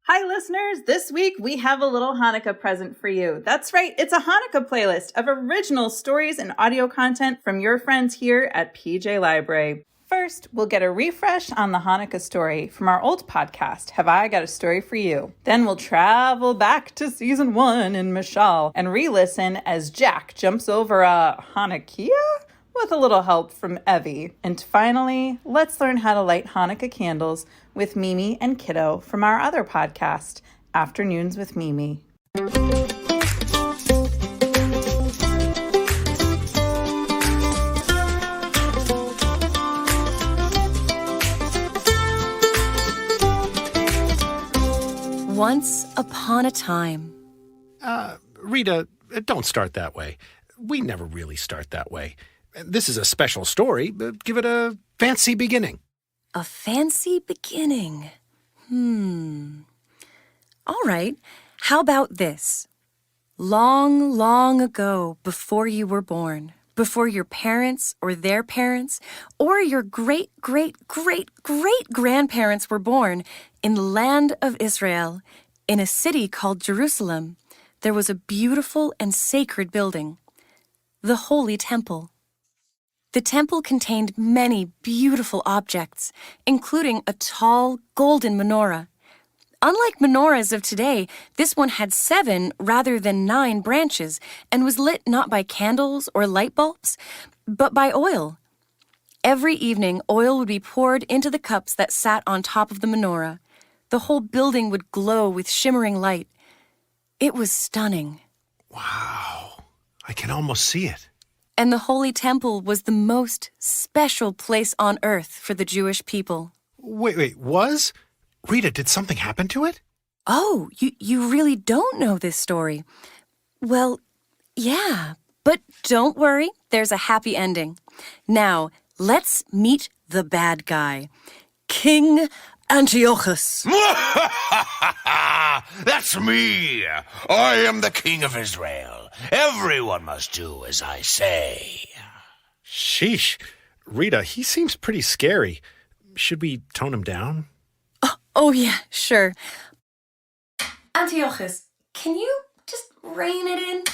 Hi, listeners. This week, we have a little Hanukkah present for you. That's right. It's a Hanukkah playlist of original stories and audio content from your friends here at PJ Library. First, we'll get a refresh on the Hanukkah story from our old podcast, Have I Got a Story for You? Then we'll travel back to season 1 in Mishal and re-listen as Jack jumps over a Hanukkah with a little help from Evie. And finally, let's learn how to light Hanukkah candles with Mimi and Kiddo from our other podcast, Afternoons with Mimi. Once upon a time. Rita, don't start that way. We never really start that way. This is a special story, but give it a fancy beginning. A fancy beginning. All right. How about this? Long, long ago, before you were born, before your parents or their parents, or your great-great-great-great-grandparents were born, in the land of Israel, in a city called Jerusalem, there was a beautiful and sacred building, the Holy Temple. The temple contained many beautiful objects, including a tall, golden menorah. Unlike menorahs of today, this one had 7 rather than 9 branches and was lit not by candles or light bulbs, but by oil. Every evening, oil would be poured into the cups that sat on top of the menorah. The whole building would glow with shimmering light. It was stunning. Wow, I can almost see it. And the Holy Temple was the most special place on earth for the Jewish people. Wait, was? Rita, did something happen to it? Oh, you really don't know this story. Well, yeah, but don't worry, there's a happy ending. Now, let's meet the bad guy, King Antiochus. That's me. I am the king of Israel. Everyone must do as I say. Sheesh. Rita, he seems pretty scary. Should we tone him down? Oh yeah, sure. Antiochus, can you just rein it in?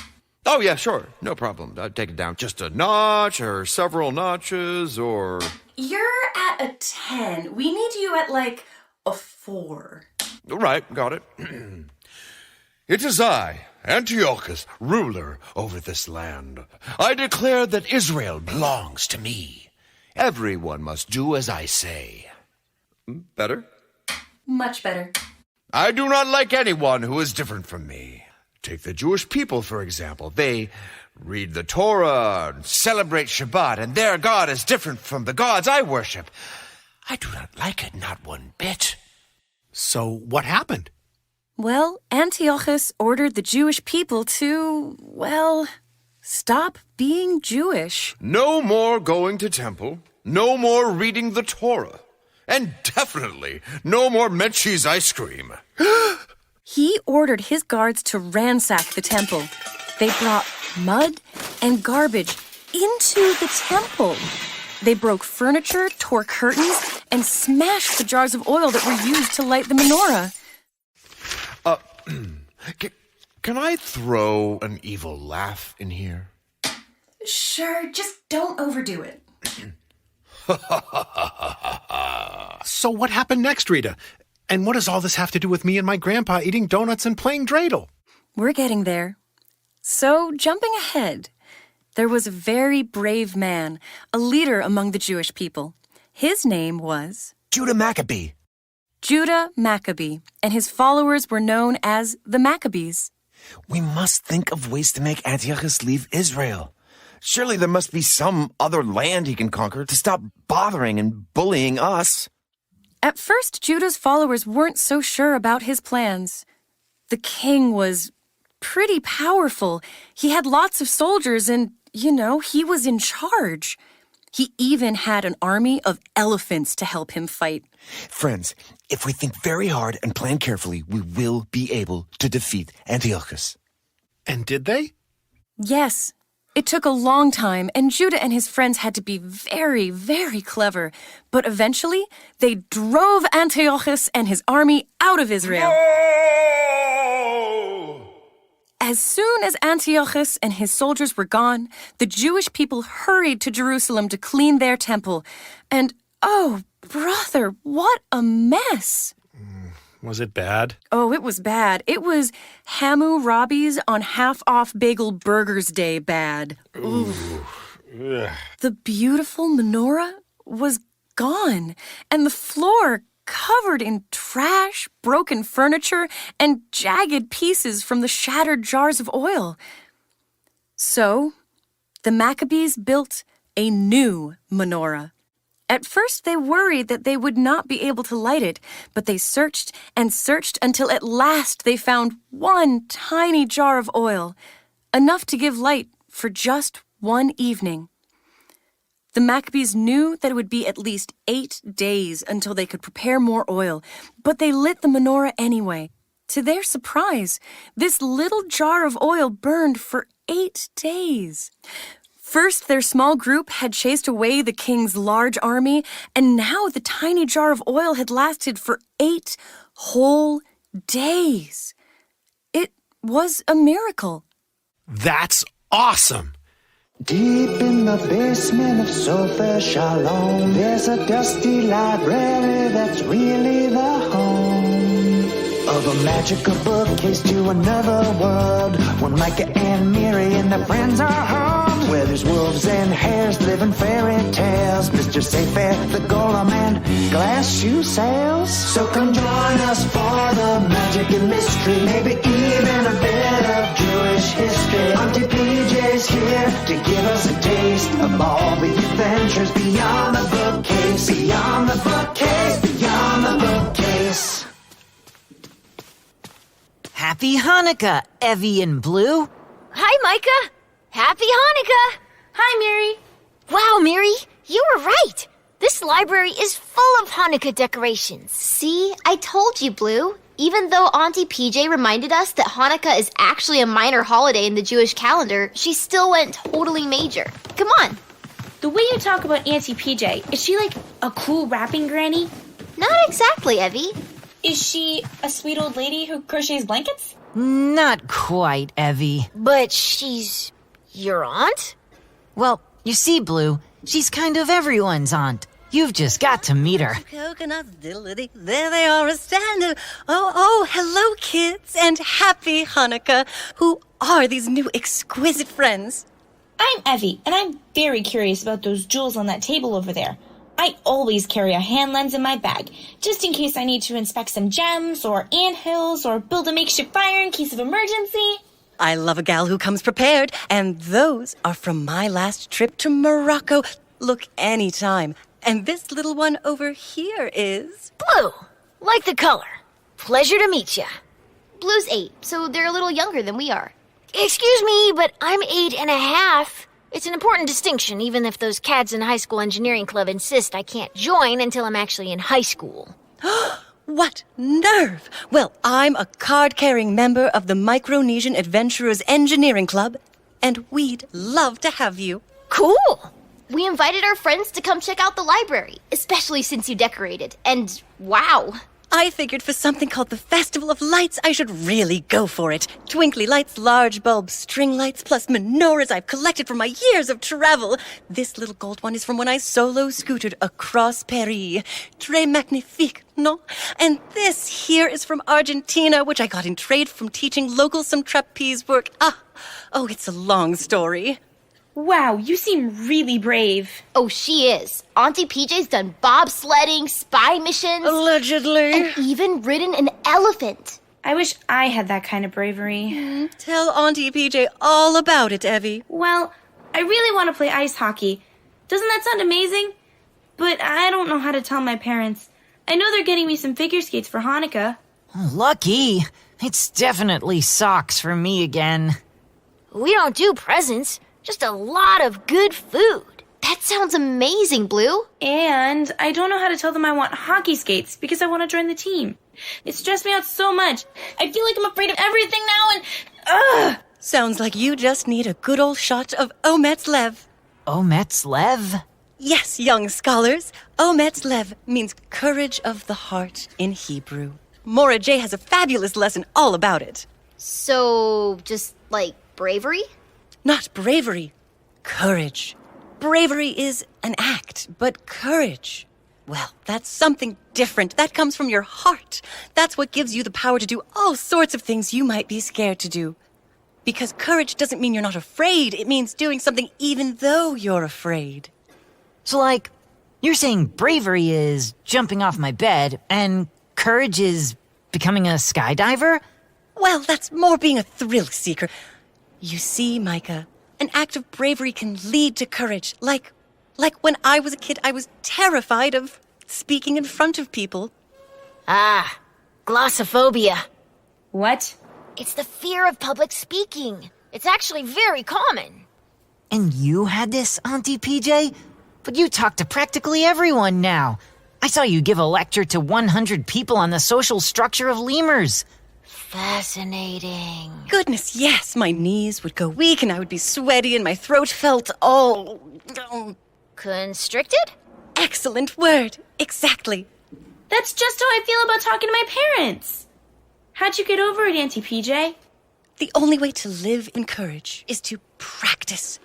Oh, yeah, sure. No problem. I'd take it down just a notch or several notches or... You're at a 10. We need you at like a 4. Right, got it. It is I, Antiochus, ruler over this land. I declare that Israel belongs to me. Everyone must do as I say. Better? Much better. I do not like anyone who is different from me. Take the Jewish people, for example. They read the Torah, celebrate Shabbat, and their God is different from the gods I worship. I do not like it, not one bit. So what happened? Well, Antiochus ordered the Jewish people to, stop being Jewish. No more going to temple, no more reading the Torah, and definitely no more Menchie's ice cream. He ordered his guards to ransack the temple. They brought mud and garbage into the temple. They broke furniture, tore curtains, and smashed the jars of oil that were used to light the menorah. Can I throw an evil laugh in here? Sure, just don't overdo it. So what happened next, Rita? And what does all this have to do with me and my grandpa eating donuts and playing dreidel? We're getting there. So, jumping ahead, there was a very brave man, a leader among the Jewish people. His name was Judah Maccabee. Judah Maccabee, and his followers were known as the Maccabees. We must think of ways to make Antiochus leave Israel. Surely there must be some other land he can conquer to stop bothering and bullying us. At first, Judah's followers weren't so sure about his plans. The king was pretty powerful. He had lots of soldiers and, he was in charge. He even had an army of elephants to help him fight. Friends, if we think very hard and plan carefully, we will be able to defeat Antiochus. And did they? Yes. It took a long time, and Judah and his friends had to be very, very clever. But eventually, they drove Antiochus and his army out of Israel. As soon as Antiochus and his soldiers were gone, the Jewish people hurried to Jerusalem to clean their temple. And, oh, brother, what a mess! Was it bad? Oh, it was bad. It was Hammurabi's on half-off bagel burgers day bad. Ooh. The beautiful menorah was gone, and the floor covered in trash, broken furniture, and jagged pieces from the shattered jars of oil. So, the Maccabees built a new menorah. At first, they worried that they would not be able to light it, but they searched and searched until at last they found one tiny jar of oil, enough to give light for just one evening. The Maccabees knew that it would be at least 8 days until they could prepare more oil, but they lit the menorah anyway. To their surprise, this little jar of oil burned for 8 days. First, their small group had chased away the king's large army, and now the tiny jar of oil had lasted for 8 whole days. It was a miracle. That's awesome! Deep in the basement of Sofa Shalom, there's a dusty library that's really the home of a magical bookcase to another world. When Micah and Miri and their friends are home, where there's wolves and hares living fairy tales, Mr. Sayfair, the golem, and glass shoe sales. So come join us for the magic and mystery, maybe even a bit of Jewish history. Auntie PJ's here to give us a taste of all the adventures beyond the bookcase, beyond the bookcase, beyond the bookcase. Happy Hanukkah, Evie and Blue. Hi, Micah. Happy Hanukkah. Hi, Miri. Wow, Miri, you were right. This library is full of Hanukkah decorations. See, I told you, Blue. Even though Auntie PJ reminded us that Hanukkah is actually a minor holiday in the Jewish calendar, she still went totally major. Come on. The way you talk about Auntie PJ, is she like a cool rapping granny? Not exactly, Evie. Is she a sweet old lady who crochets blankets? Not quite, Evie. But she's your aunt? Well, you see, Blue, she's kind of everyone's aunt. You've just got to meet her. Coconuts, diddly, there they are standing. Oh, hello, kids, and happy Hanukkah. Who are these new exquisite friends? I'm Evie, and I'm very curious about those jewels on that table over there. I always carry a hand lens in my bag, just in case I need to inspect some gems or anthills or build a makeshift fire in case of emergency. I love a gal who comes prepared, and those are from my last trip to Morocco. Look anytime. And this little one over here is... Blue. Like the color. Pleasure to meet ya. Blue's 8, so they're a little younger than we are. Excuse me, but I'm 8.5. It's an important distinction, even if those cats in high school engineering club insist I can't join until I'm actually in high school. What nerve! Well, I'm a card-carrying member of the Micronesian Adventurers Engineering Club, and we'd love to have you. Cool! We invited our friends to come check out the library, especially since you decorated. And wow! I figured for something called the Festival of Lights, I should really go for it. Twinkly lights, large bulbs, string lights, plus menorahs I've collected from my years of travel. This little gold one is from when I solo scootered across Paris. Très magnifique, no? And this here is from Argentina, which I got in trade from teaching locals some trapeze work. Oh, it's a long story. Wow, you seem really brave. Oh, she is. Auntie PJ's done bobsledding, spy missions. Allegedly. And even ridden an elephant. I wish I had that kind of bravery. Tell Auntie PJ all about it, Evie. Well, I really want to play ice hockey. Doesn't that sound amazing? But I don't know how to tell my parents. I know they're getting me some figure skates for Hanukkah. Lucky. It's definitely socks for me again. We don't do presents. Just a lot of good food. That sounds amazing, Blue. And I don't know how to tell them I want hockey skates because I want to join the team. It stressed me out so much. I feel like I'm afraid of everything now and... Sounds like you just need a good old shot of Ometz Lev. Ometz Lev? Yes, young scholars. Ometz Lev means courage of the heart in Hebrew. Maura J. has a fabulous lesson all about it. So, just like bravery? Not bravery, courage. Bravery is an act, but courage, well, that's something different. That comes from your heart. That's what gives you the power to do all sorts of things you might be scared to do. Because courage doesn't mean you're not afraid. It means doing something even though you're afraid. So, like, you're saying bravery is jumping off my bed, and courage is becoming a skydiver? Well, that's more being a thrill seeker. You see, Micah, an act of bravery can lead to courage. Like when I was a kid, I was terrified of speaking in front of people. Ah, glossophobia. What? It's the fear of public speaking. It's actually very common. And you had this, Auntie PJ? But you talk to practically everyone now. I saw you give a lecture to 100 people on the social structure of lemurs. Fascinating. Goodness, yes, my knees would go weak and I would be sweaty and my throat felt all... Constricted? Excellent word. Exactly. That's just how I feel about talking to my parents. How'd you get over it, Auntie PJ? The only way to live in courage is to practice.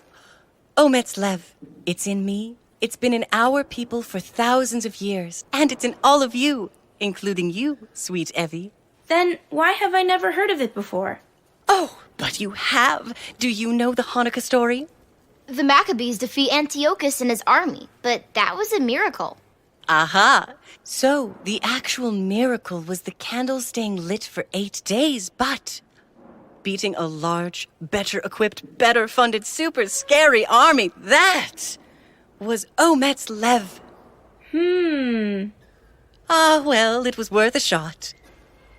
Ometz Lev, it's in me. It's been in our people for thousands of years. And it's in all of you, including you, sweet Evie. Then why have I never heard of it before? Oh, but you have. Do you know the Hanukkah story? The Maccabees defeat Antiochus and his army, but that was a miracle. Aha! So, the actual miracle was the candles staying lit for 8 days, but beating a large, better equipped, better funded, super scary army, that was Ometz Lev. Ah, well, it was worth a shot.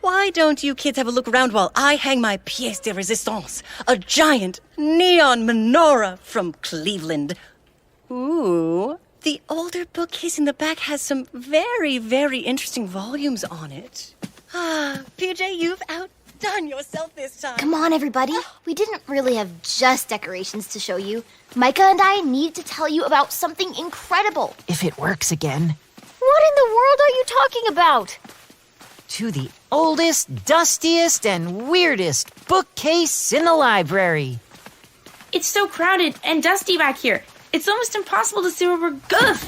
Why don't you kids have a look around while I hang my pièce de résistance, a giant neon menorah from Cleveland? Ooh, the older bookcase in the back has some very, very interesting volumes on it. Ah, PJ, you've outdone yourself this time. Come on, everybody. We didn't really have just decorations to show you. Micah and I need to tell you about something incredible. If it works again. What in the world are you talking about? To the oldest, dustiest, and weirdest bookcase in the library. It's so crowded and dusty back here. It's almost impossible to see where we're going.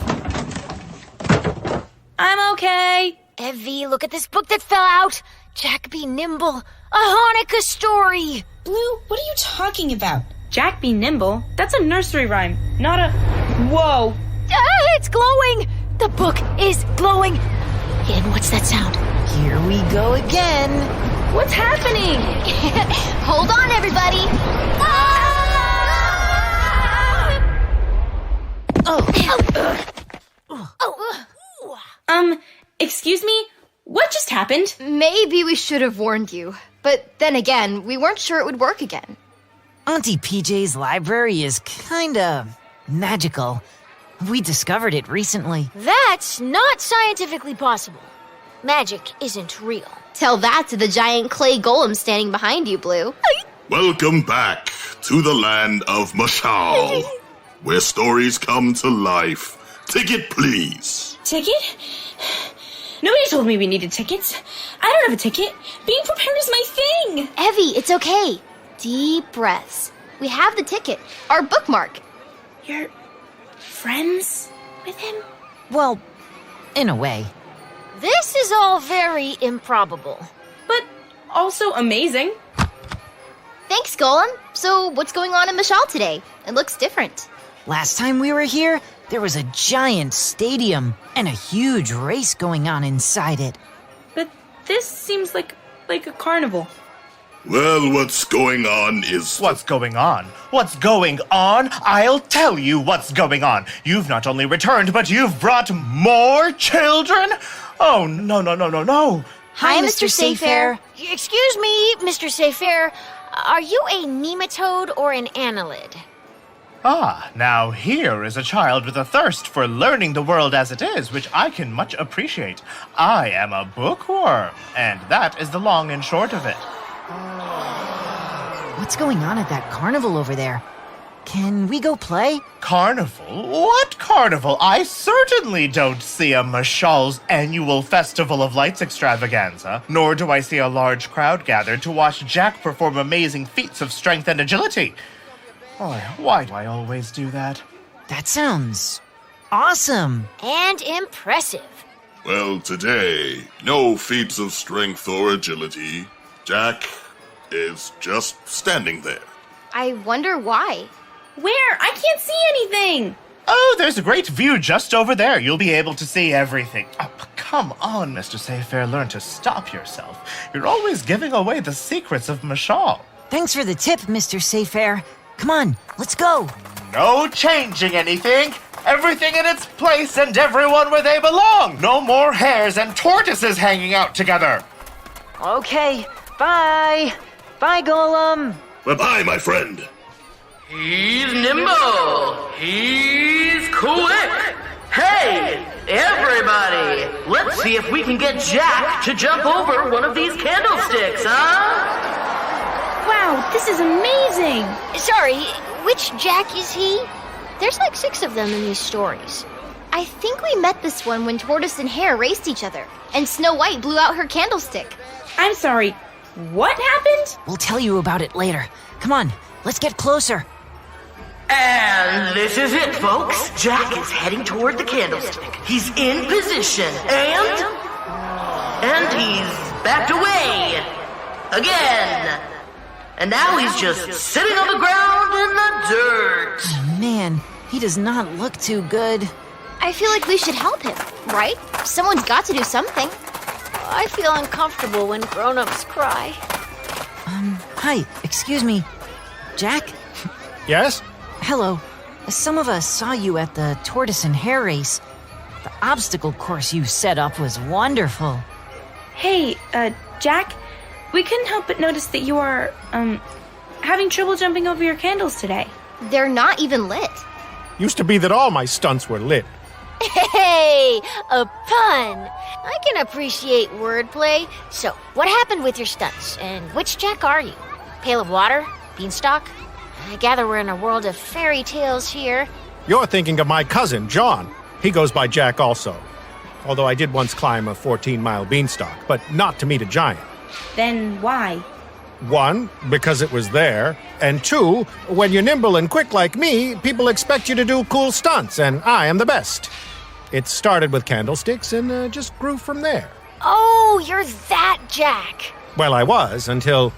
I'm okay. Evie, look at this book that fell out. Jack Be Nimble, a Hanukkah story. Blue, what are you talking about? Jack Be Nimble? That's a nursery rhyme, not a... Whoa. It's glowing. The book is glowing. And what's that sound? Here we go again. What's happening? Hold on, everybody. Excuse me? What just happened? Maybe we should have warned you. But then again, we weren't sure it would work again. Auntie PJ's library is kinda magical. We discovered it recently. That's not scientifically possible. Magic isn't real. Tell that to the giant clay golem standing behind you, Blue. Welcome back to the land of Mashal, where stories come to life. Ticket, please. Ticket? Nobody told me we needed tickets. I don't have a ticket. Being prepared is my thing. Evie, it's okay. Deep breaths. We have the ticket, our bookmark. You're friends with him? Well, in a way. This is all very improbable. But also amazing. Thanks, Golem. So, what's going on in Mashal today? It looks different. Last time we were here, there was a giant stadium and a huge race going on inside it. But this seems like a carnival. Well, what's going on is... What's going on? What's going on? I'll tell you what's going on. You've not only returned, but you've brought more children? Oh, no. Hi, Mr. Sayfair. Excuse me, Mr. Sayfair. Are you a nematode or an annelid? Ah, now here is a child with a thirst for learning the world as it is, which I can much appreciate. I am a bookworm, and that is the long and short of it. What what's going on at that carnival over there? Can we go play? Carnival? What carnival? I certainly don't see a Mashal's annual Festival of Lights extravaganza, nor do I see a large crowd gathered to watch Jack perform amazing feats of strength and agility. Why do I always do that? That sounds awesome. And impressive. Well, today, no feats of strength or agility. Jack is just standing there. I wonder why. Where? I can't see anything. Oh, there's a great view just over there. You'll be able to see everything. Oh, come on, Mr. Sayfair, learn to stop yourself. You're always giving away the secrets of Mashal. Thanks for the tip, Mr. Sayfair. Come on, let's go. No changing anything. Everything in its place and everyone where they belong. No more hares and tortoises hanging out together. Okay, bye. Bye, Golem. Bye-bye, my friend. He's nimble. He's quick. Hey, everybody. Let's see if we can get Jack to jump over one of these candlesticks, huh? Wow, this is amazing. Sorry, which Jack is he? There's like 6 of them in these stories. I think we met this one when Tortoise and Hare raced each other, and Snow White blew out her candlestick. I'm sorry, what happened? We'll tell you about it later. Come on, let's get closer. And this is it, folks. Jack is heading toward the candlestick. He's in position, and he's backed away. Again. And now he's just sitting on the ground in the dirt. Man, he does not look too good. I feel like we should help him, right? Someone's got to do something. I feel uncomfortable when grown-ups cry. Hi, excuse me. Jack? Yes? Hello. Some of us saw you at the Tortoise and Hare race. The obstacle course you set up was wonderful. Hey, Jack, we couldn't help but notice that you are, having trouble jumping over your candles today. They're not even lit. Used to be that all my stunts were lit. Hey, a pun. I can appreciate wordplay. So, what happened with your stunts? And which Jack are you? Pail of water? Beanstalk? I gather we're in a world of fairy tales here. You're thinking of my cousin, John. He goes by Jack also. Although I did once climb a 14-mile beanstalk, but not to meet a giant. Then why? 1, because it was there. And 2, when you're nimble and quick like me, people expect you to do cool stunts, and I am the best. It started with candlesticks and just grew from there. Oh, you're that Jack. Well, I was until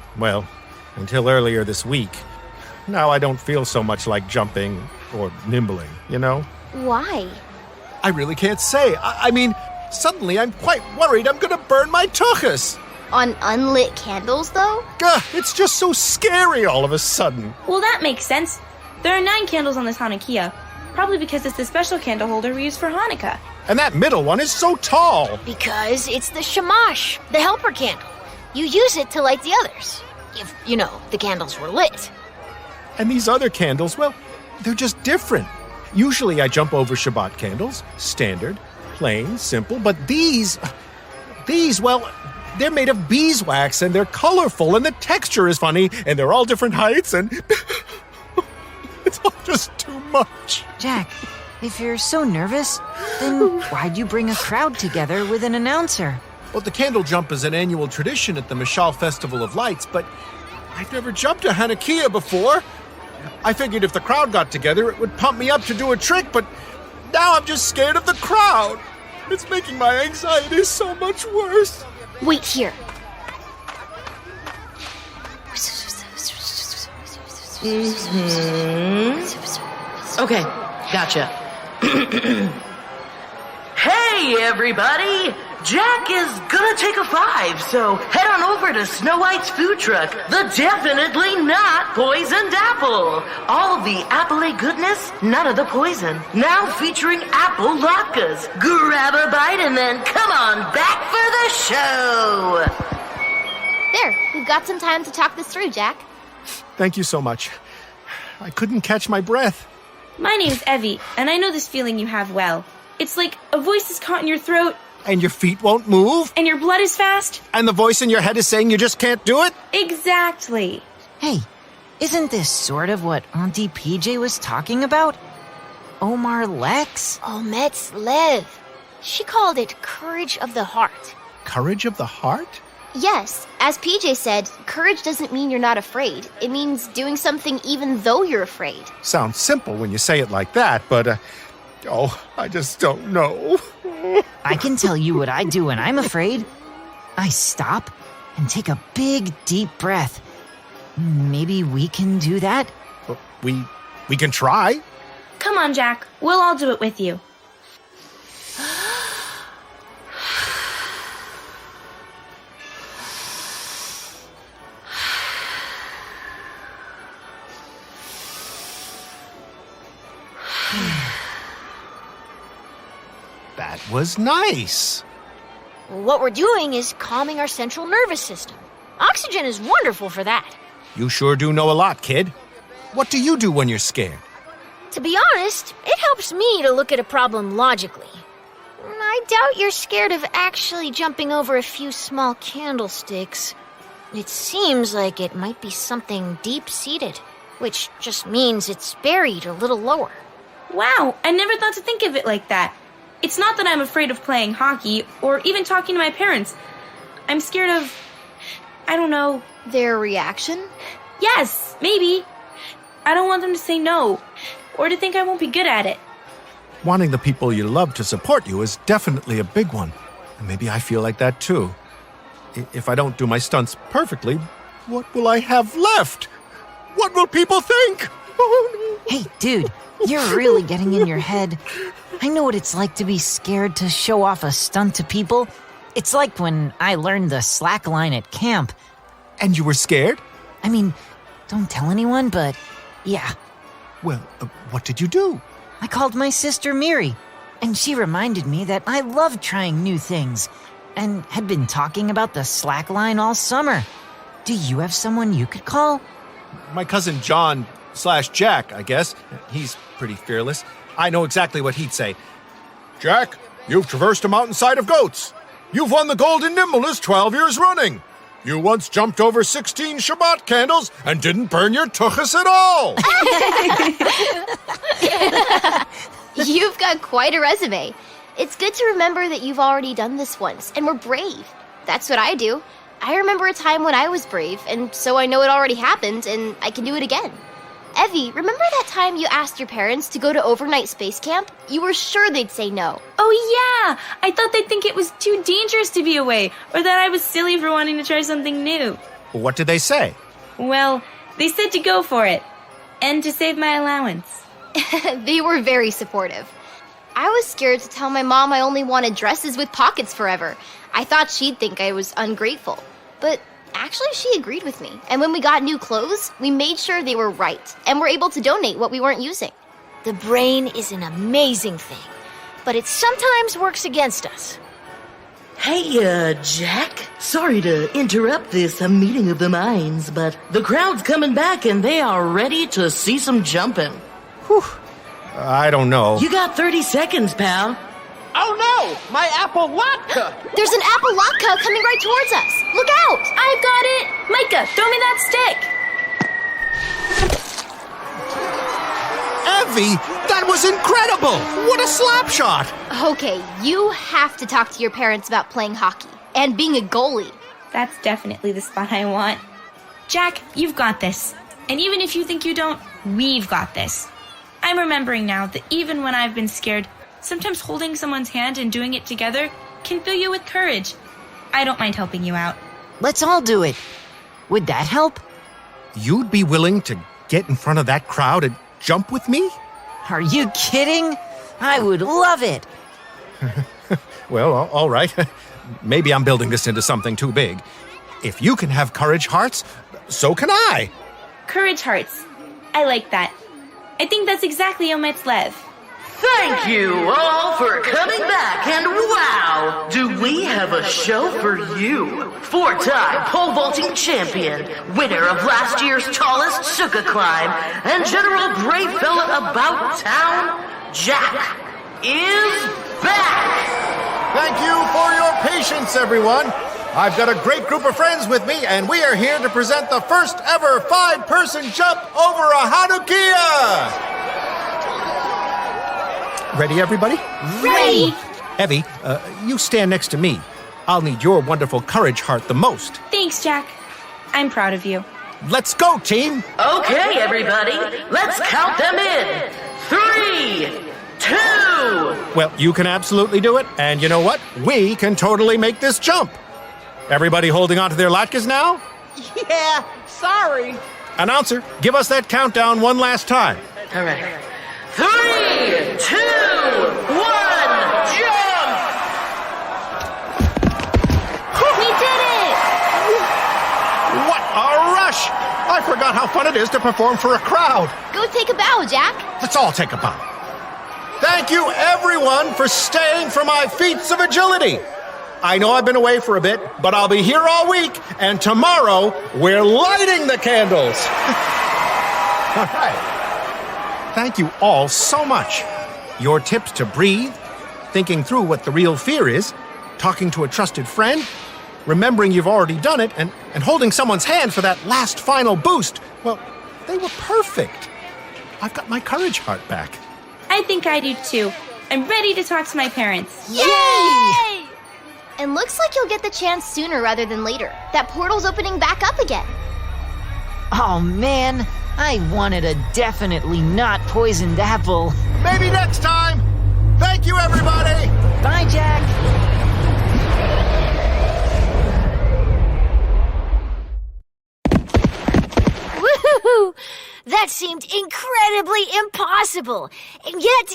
earlier this week. Now I don't feel so much like jumping or nimbling, you know? Why? I really can't say. I mean, suddenly I'm quite worried I'm gonna burn my tuchus. On unlit candles, though? Gah, it's just so scary all of a sudden. Well, that makes sense. There are 9 candles on this Hanukkah, probably because it's the special candle holder we use for Hanukkah. And that middle one is so tall. Because it's the shamash, the helper candle. You use it to light the others. If, the candles were lit. And these other candles, well, they're just different. Usually I jump over Shabbat candles, standard, plain, simple, but these, well, they're made of beeswax and they're colorful and the texture is funny and they're all different heights and it's all just too much. Jack, if you're so nervous, then why'd you bring a crowd together with an announcer? Well, the candle jump is an annual tradition at the Mashal Festival of Lights, but I've never jumped a Hanukkah before. I figured if the crowd got together, it would pump me up to do a trick, but now I'm just scared of the crowd. It's making my anxiety so much worse. Wait here. Okay, gotcha. Hey, everybody! Jack is gonna take a 5, so head on over to Snow White's food truck, the definitely not poisoned apple. All of the apple-y goodness, none of the poison. Now featuring apple latkes. Grab a bite and then come on back for the show. There, we've got some time to talk this through, Jack. Thank you so much. I couldn't catch my breath. My name's Evie, and I know this feeling you have well. It's like a voice is caught in your throat. And your feet won't move? And your blood is fast? And the voice in your head is saying you just can't do it? Exactly. Hey, Isn't this sort of what Auntie PJ was talking about? Omar Lex? Ometz Lev. She called it courage of the heart. Courage of the heart? Yes, as PJ said, courage doesn't mean you're not afraid. It means doing something even though you're afraid. Sounds simple when you say it like that, but, I just don't know. I can tell you what I do when I'm afraid. I stop and take a big, deep breath. Maybe we can do that? We can try. Come on, Jack. We'll all do it with you. That was nice. What we're doing is calming our central nervous system. Oxygen is wonderful for that. You sure do know a lot, kid. What do you do when you're scared? To be honest, it helps me to look at a problem logically. I doubt you're scared of actually jumping over a few small candlesticks. It seems like it might be something deep-seated, which just means it's buried a little lower. Wow, I never thought to think of it like that. It's not that I'm afraid of playing hockey or even talking to my parents. I'm scared of, I don't know. Their reaction? Yes, maybe. I don't want them to say no or to think I won't be good at it. Wanting the people you love to support you is definitely a big one. And maybe I feel like that too. If I don't do my stunts perfectly, what will I have left? What will people think? Oh, no. Hey, dude, you're really getting in your head. I know what it's like to be scared to show off a stunt to people. It's like when I learned the slack line at camp. And you were scared? I mean, don't tell anyone, but yeah. Well, what did you do? I called my sister Miri, and she reminded me that I love trying new things and had been talking about the slack line all summer. Do you have someone you could call? My cousin John/Jack, I guess. He's pretty fearless. I know exactly what he'd say. Jack, you've traversed a mountainside of goats. You've won the Golden Nimbleness 12 years running. You once jumped over 16 Shabbat candles and didn't burn your tuchus at all. You've got quite a resume. It's good to remember that you've already done this once, and we're brave. That's what I do. I remember a time when I was brave, and so I know it already happened, and I can do it again. Evie, remember that time you asked your parents to go to overnight space camp? You were sure they'd say no. Oh yeah! I thought they'd think it was too dangerous to be away, or that I was silly for wanting to try something new. What did they say? Well, they said to go for it, and to save my allowance. They were very supportive. I was scared to tell my mom I only wanted dresses with pockets forever. I thought she'd think I was ungrateful. But actually, she agreed with me. And when we got new clothes, we made sure they were right and were able to donate what we weren't using. The brain is an amazing thing, but it sometimes works against us. Hey, Jack. Sorry to interrupt this meeting of the minds, but the crowd's coming back and they are ready to see some jumping. Whew. I don't know. You got 30 seconds, pal. Oh no! My apple latke! There's an apple latke coming right towards us. Look out! I've got it! Micah, throw me that stick! Evie, that was incredible! What a slap shot! Okay, you have to talk to your parents about playing hockey and being a goalie. That's definitely the spot I want. Jack, you've got this. And even if you think you don't, we've got this. I'm remembering now that even when I've been scared, sometimes holding someone's hand and doing it together can fill you with courage. I don't mind helping you out. Let's all do it. Would that help? You'd be willing to get in front of that crowd and jump with me? Are you kidding? I would love it. Well, all right. Maybe I'm building this into something too big. If you can have courage hearts, so can I. Courage hearts. I like that. I think that's exactly Ometz Lev. Thank you all for coming back, and wow, do we have a show for you. 4-time pole vaulting champion, winner of last year's tallest sukkah climb, and general brave fella about town, Jack, is back. Thank you for your patience, everyone. I've got a great group of friends with me, and we are here to present the first ever 5-person jump over a Hanukkah! Ready, everybody? Ready! Evie, you stand next to me. I'll need your wonderful courage heart the most. Thanks, Jack. I'm proud of you. Let's go, team! Okay, everybody, let's count them in. 3, 2. Well, you can absolutely do it, and you know what? We can totally make this jump. Everybody holding onto their latkes now? Yeah, sorry. Announcer, give us that countdown one last time. All right. 3, 2, 1, jump! We did it! What a rush! I forgot how fun it is to perform for a crowd. Go take a bow, Jack. Let's all take a bow. Thank you, everyone, for staying for my feats of agility. I know I've been away for a bit, but I'll be here all week, and tomorrow we're lighting the candles. All right. Thank you all so much. Your tips to breathe, thinking through what the real fear is, talking to a trusted friend, remembering you've already done it, and holding someone's hand for that last final boost, well, they were perfect. I've got my courage heart back. I think I do too. I'm ready to talk to my parents. Yay! And looks like you'll get the chance sooner rather than later. That portal's opening back up again. Oh man, I wanted a definitely not poisoned apple. Maybe next time. Thank you, everybody. Bye, Jack. Woohoo! That seemed incredibly impossible. And yet...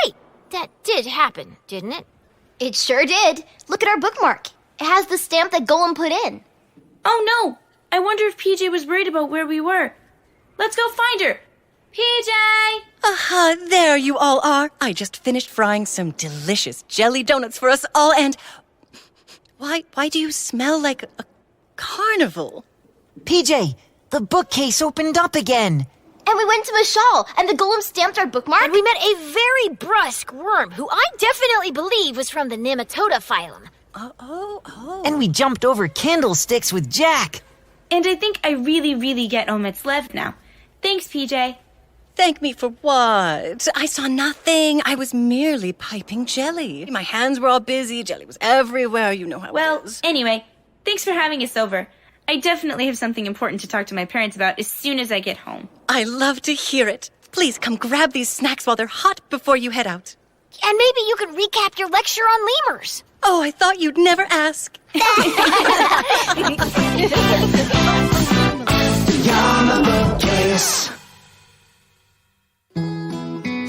Wait, that did happen, didn't it? It sure did. Look at our bookmark. It has the stamp that Golem put in. Oh no! I wonder if PJ was worried about where we were. Let's go find her. PJ! Aha, there you all are. I just finished frying some delicious jelly donuts for us all, and... Why do you smell like a carnival? PJ, the bookcase opened up again. And we went to Mashal, and the Golem stamped our bookmark. And we met a very brusque worm who I definitely believe was from the Nematode phylum. Oh. And we jumped over candlesticks with Jack. And I think I really get Omet's left now. Thanks, PJ. Thank me for what? I saw nothing. I was merely piping jelly. My hands were all busy. Jelly was everywhere. You know how it is. Anyway, thanks for having us over. I definitely have something important to talk to my parents about as soon as I get home. I love to hear it. Please come grab these snacks while they're hot before you head out. And maybe you can recap your lecture on lemurs. Oh, I thought you'd never ask.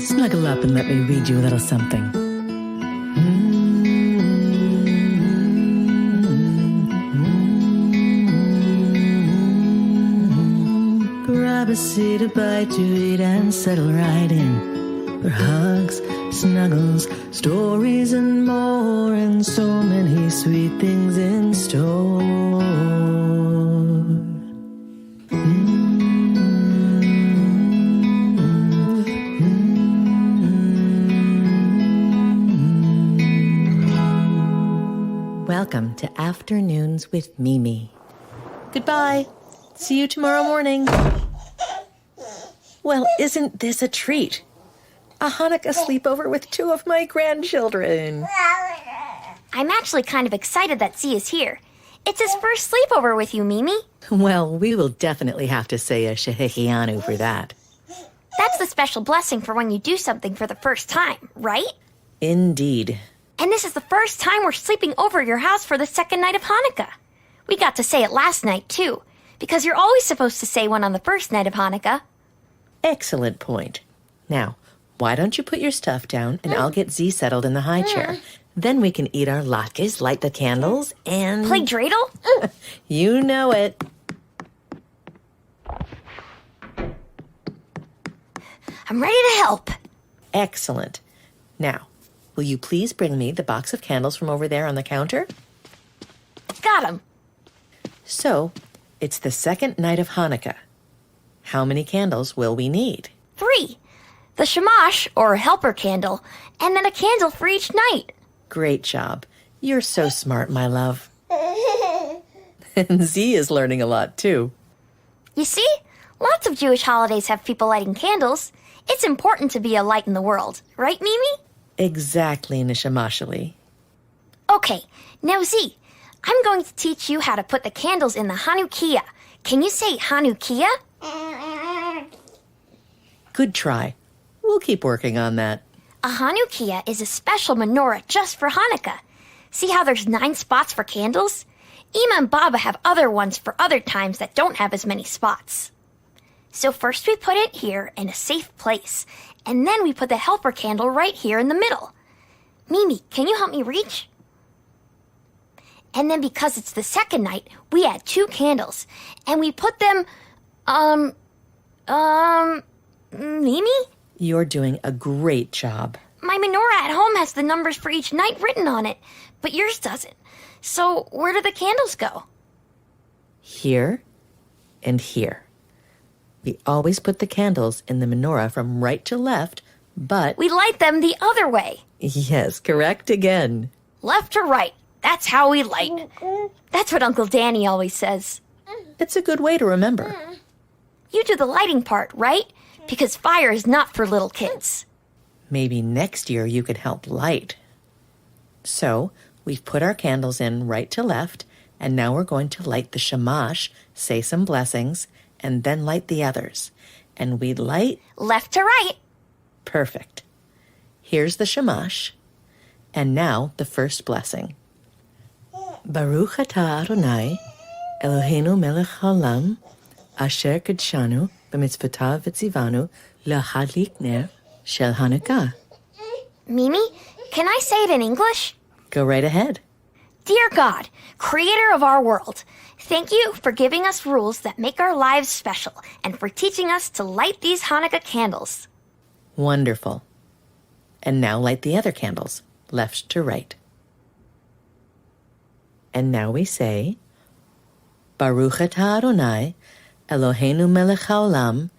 Snuggle up and let me read you a little something. Grab a seat, a bite to eat, and settle right in. For hugs, snuggles, stories, and more, and so many sweet things in store. Welcome to Afternoons with Mimi. Goodbye. See you tomorrow morning. Well, isn't this a treat? A Hanukkah sleepover with 2 of my grandchildren. I'm actually kind of excited that C is here. It's his first sleepover with you, Mimi. Well, we will definitely have to say a Shehechianu for that. That's the special blessing for when you do something for the first time, right? Indeed. And this is the first time we're sleeping over at your house for the second night of Hanukkah. We got to say it last night, too, because you're always supposed to say one on the first night of Hanukkah. Excellent point. Now, why don't you put your stuff down and I'll get Z settled in the high chair. Then we can eat our latkes, light the candles, and... Play dreidel? You know it. I'm ready to help. Excellent. Now, will you please bring me the box of candles from over there on the counter? Got 'em. So, it's the second night of Hanukkah. How many candles will we need? 3. The shamash, or helper candle, and then a candle for each night. Great job. You're so smart, my love. And Z is learning a lot, too. You see? Lots of Jewish holidays have people lighting candles. It's important to be a light in the world, right, Mimi? Exactly, Nishamashali. Okay, now Z, I'm going to teach you how to put the candles in the Hanukkah. Can you say Hanukkah? Good try. We'll keep working on that. A Hanukkah is a special menorah just for Hanukkah. See how there's 9 spots for candles? Ima and Baba have other ones for other times that don't have as many spots. So first we put it here in a safe place, and then we put the helper candle right here in the middle. Mimi, can you help me reach? And then because it's the second night, we add 2 candles, and we put them, Mimi? You're doing a great job. My menorah at home has the numbers for each night written on it, but yours doesn't. So where do the candles go? Here and here. We always put the candles in the menorah from right to left, but... We light them the other way. Yes, correct again. Left to right. That's how we light. That's what Uncle Danny always says. It's a good way to remember. You do the lighting part, right? Because fire is not for little kids. Maybe next year you could help light. So, we've put our candles in right to left, and now we're going to light the shamash, say some blessings, and then light the others. And we light... Left to right. Perfect. Here's the shamash. And now the first blessing. Baruch atah Adonai, Eloheinu melech haolam, asher kadshanu b'mitzvotav v'tzivanu lahadlik ner shel Hanukkah. Mimi, can I say it in English? Go right ahead. Dear God, creator of our world, thank you for giving us rules that make our lives special and for teaching us to light these Hanukkah candles. Wonderful. And now light the other candles, left to right. And now we say, Baruch atah Adonai, Eloheinu melech haolam,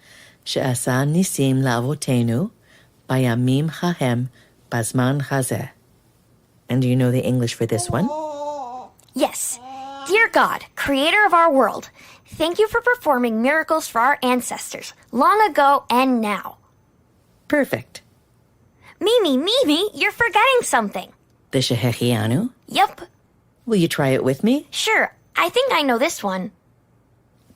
she'asa nisim la'avotenu, bayamim chahem, bazman chazeh. And do you know the English for this one? Yes. Dear God, creator of our world, thank you for performing miracles for our ancestors, long ago and now. Perfect. Mimi, you're forgetting something. The Shehechianu? Yup. Will you try it with me? Sure, I think I know this one.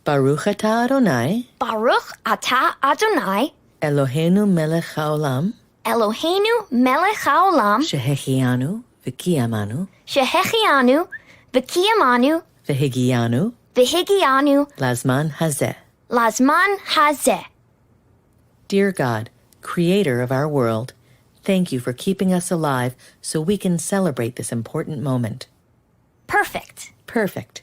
Baruch atah Adonai, Baruch atah Adonai, Eloheinu melech haolam, Eloheinu melech haolam, Shehechianu v'kiyamanu, Shehechianu v'kiyamanu, v'higianu, v'higianu, lazman hazeh. lazman hazeh. Dear God, creator of our world, thank you for keeping us alive so we can celebrate this important moment. Perfect. Perfect.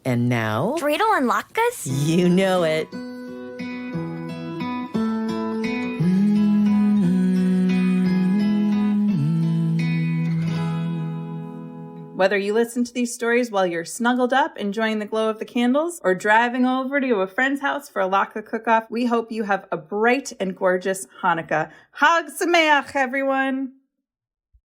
And now... Dreidel and latkes? You know it. Whether you listen to these stories while you're snuggled up, enjoying the glow of the candles, or driving over to a friend's house for a latke cook-off, we hope you have a bright and gorgeous Hanukkah. Hag Sameach, everyone!